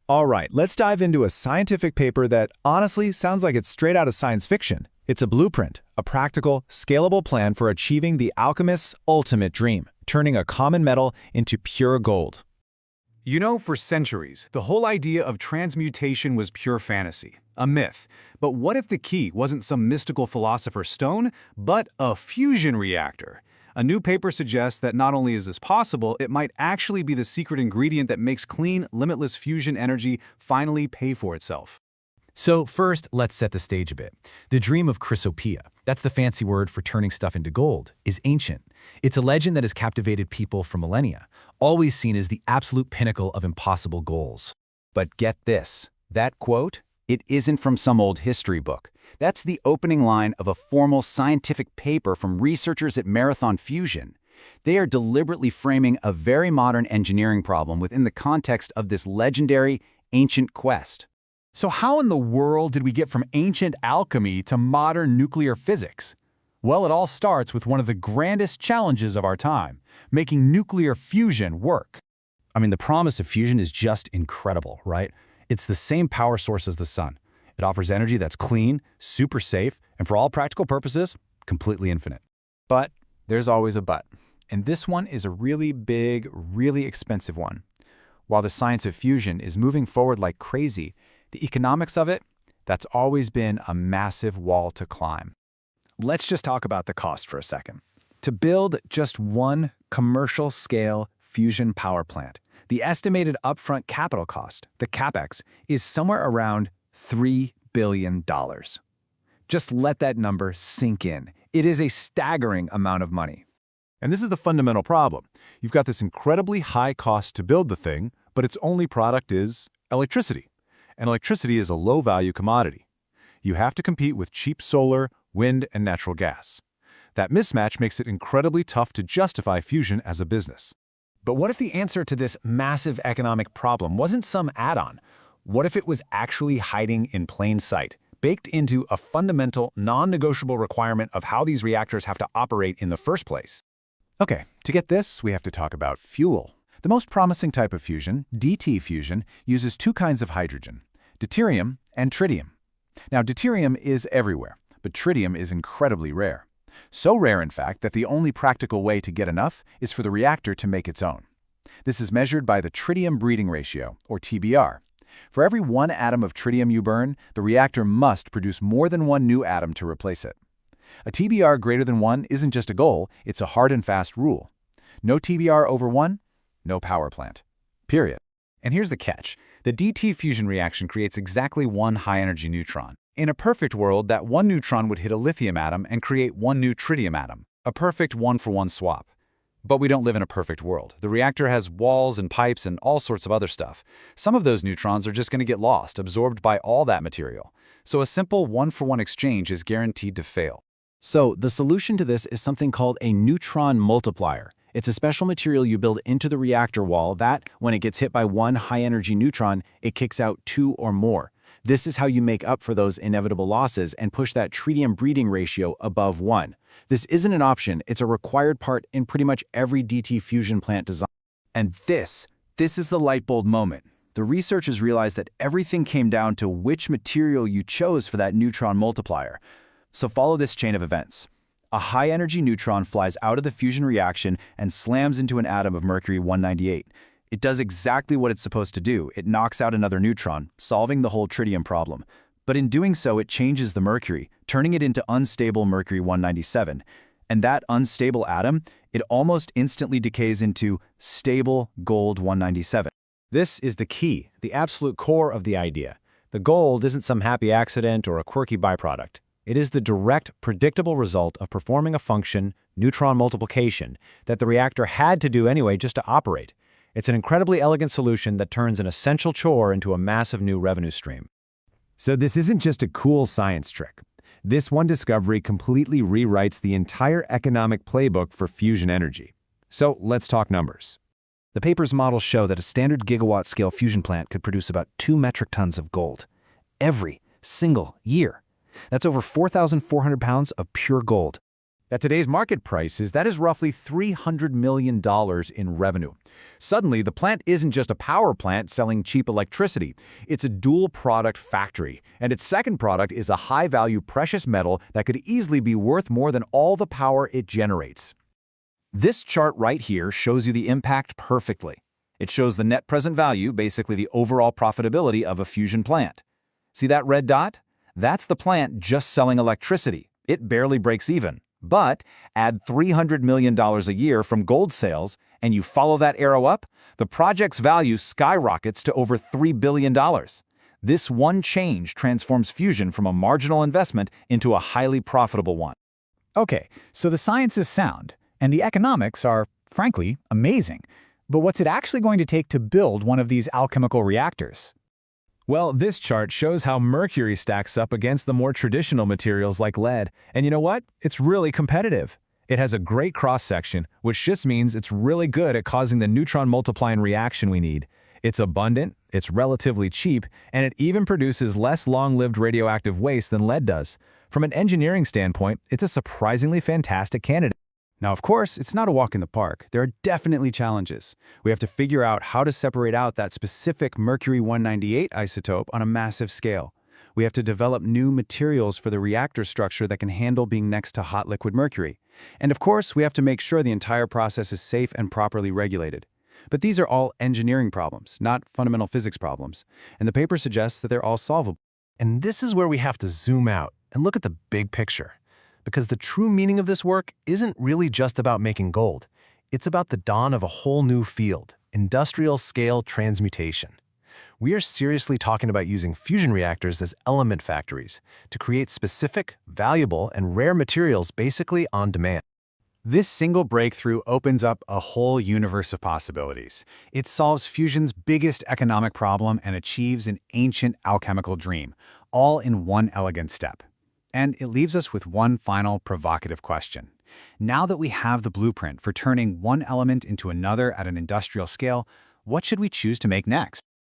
All right, let's dive into a scientific paper that honestly sounds like it's straight out of science fiction. It's a blueprint, a practical, scalable plan for achieving the alchemist's ultimate dream, turning a common metal into pure gold. You know, for centuries, the whole idea of transmutation was pure fantasy, a myth. But what if the key wasn't some mystical philosopher's stone, but a fusion reactor? A new paper suggests that not only is this possible, it might actually be the secret ingredient that makes clean, limitless fusion energy finally pay for itself. So first, let's set the stage a bit. The dream of chrysopoeia, that's the fancy word for turning stuff into gold, is ancient. It's a legend that has captivated people for millennia, always seen as the absolute pinnacle of impossible goals. But get this, that quote, it isn't from some old history book. That's the opening line of a formal scientific paper from researchers at Marathon Fusion. They are deliberately framing a very modern engineering problem within the context of this legendary, ancient quest. So how in the world did we get from ancient alchemy to modern nuclear physics? Well, it all starts with one of the grandest challenges of our time, making nuclear fusion work. I mean, the promise of fusion is just incredible, right? It's the same power source as the sun. It offers energy that's clean, super safe, and for all practical purposes, completely infinite. But there's always a but. And this one is a really big, really expensive one. While the science of fusion is moving forward like crazy, the economics of it, that's always been a massive wall to climb. Let's just talk about the cost for a second. To build just one commercial-scale fusion power plant, the estimated upfront capital cost, the CapEx, is somewhere around $3 billion. Just let that number sink in. It is a staggering amount of money. And this is the fundamental problem. You've got this incredibly high cost to build the thing, but its only product is electricity. And electricity is a low-value commodity. You have to compete with cheap solar, wind, and natural gas. That mismatch makes it incredibly tough to justify fusion as a business. But what if the answer to this massive economic problem wasn't some add-on? What if it was actually hiding in plain sight, baked into a fundamental, non-negotiable requirement of how these reactors have to operate in the first place? Okay, to get this, we have to talk about fuel. The most promising type of fusion, DT fusion, uses two kinds of hydrogen, deuterium and tritium. Now, deuterium is everywhere, but tritium is incredibly rare. So rare, in fact, that the only practical way to get enough is for the reactor to make its own. This is measured by the tritium breeding ratio, or TBR. For every one atom of tritium you burn, the reactor must produce more than one new atom to replace it. A TBR greater than 1 isn't just a goal, it's a hard and fast rule. No TBR over 1, no power plant. Period. And here's the catch. The DT fusion reaction creates exactly one high-energy neutron. In a perfect world, that one neutron would hit a lithium atom and create one new tritium atom, a perfect one-for-one swap. But we don't live in a perfect world. The reactor has walls and pipes and all sorts of other stuff. Some of those neutrons are just going to get lost, absorbed by all that material. So a simple one-for-one exchange is guaranteed to fail. So the solution to this is something called a neutron multiplier. It's a special material you build into the reactor wall that, when it gets hit by one high-energy neutron, it kicks out 2 or more. This is how you make up for those inevitable losses and push that tritium breeding ratio above 1. This isn't an option, it's a required part in pretty much every DT fusion plant design. And this is the light bulb moment. The researchers realized that everything came down to which material you chose for that neutron multiplier. So follow this chain of events. A high-energy neutron flies out of the fusion reaction and slams into an atom of mercury-198. It does exactly what it's supposed to do. It knocks out another neutron, solving the whole tritium problem. But in doing so, it changes the mercury, turning it into unstable mercury-197. And that unstable atom, it almost instantly decays into stable gold-197. This is the key, the absolute core of the idea. The gold isn't some happy accident or a quirky byproduct. It is the direct, predictable result of performing a function, neutron multiplication, that the reactor had to do anyway just to operate. It's an incredibly elegant solution that turns an essential chore into a massive new revenue stream. So this isn't just a cool science trick. This one discovery completely rewrites the entire economic playbook for fusion energy. So let's talk numbers. The paper's models show that a standard gigawatt-scale fusion plant could produce about 2 metric tons of gold every single year. That's over 4,400 pounds of pure gold. At today's market prices, that is roughly $300 million in revenue. Suddenly, the plant isn't just a power plant selling cheap electricity. It's a dual-product factory, and its second product is a high-value precious metal that could easily be worth more than all the power it generates. This chart right here shows you the impact perfectly. It shows the net present value, basically the overall profitability of a fusion plant. See that red dot? That's the plant just selling electricity. It barely breaks even. But add $300 million a year from gold sales, and you follow that arrow up, the project's value skyrockets to over $3 billion. This one change transforms fusion from a marginal investment into a highly profitable one. Okay, so the science is sound, and the economics are, frankly, amazing. But what's it actually going to take to build one of these alchemical reactors? Well, this chart shows how mercury stacks up against the more traditional materials like lead. And you know what? It's really competitive. It has a great cross-section, which just means it's really good at causing the neutron multiplying reaction we need. It's abundant, it's relatively cheap, and it even produces less long-lived radioactive waste than lead does. From an engineering standpoint, it's a surprisingly fantastic candidate. Now, of course, it's not a walk in the park. There are definitely challenges. We have to figure out how to separate out that specific mercury-198 isotope on a massive scale. We have to develop new materials for the reactor structure that can handle being next to hot liquid mercury. And of course, we have to make sure the entire process is safe and properly regulated. But these are all engineering problems, not fundamental physics problems. And the paper suggests that they're all solvable. And this is where we have to zoom out and look at the big picture. Because the true meaning of this work isn't really just about making gold. It's about the dawn of a whole new field, industrial-scale transmutation. We are seriously talking about using fusion reactors as element factories to create specific, valuable, and rare materials basically on demand. This single breakthrough opens up a whole universe of possibilities. It solves fusion's biggest economic problem and achieves an ancient alchemical dream, all in one elegant step. And it leaves us with one final provocative question. Now that we have the blueprint for turning one element into another at an industrial scale, what should we choose to make next?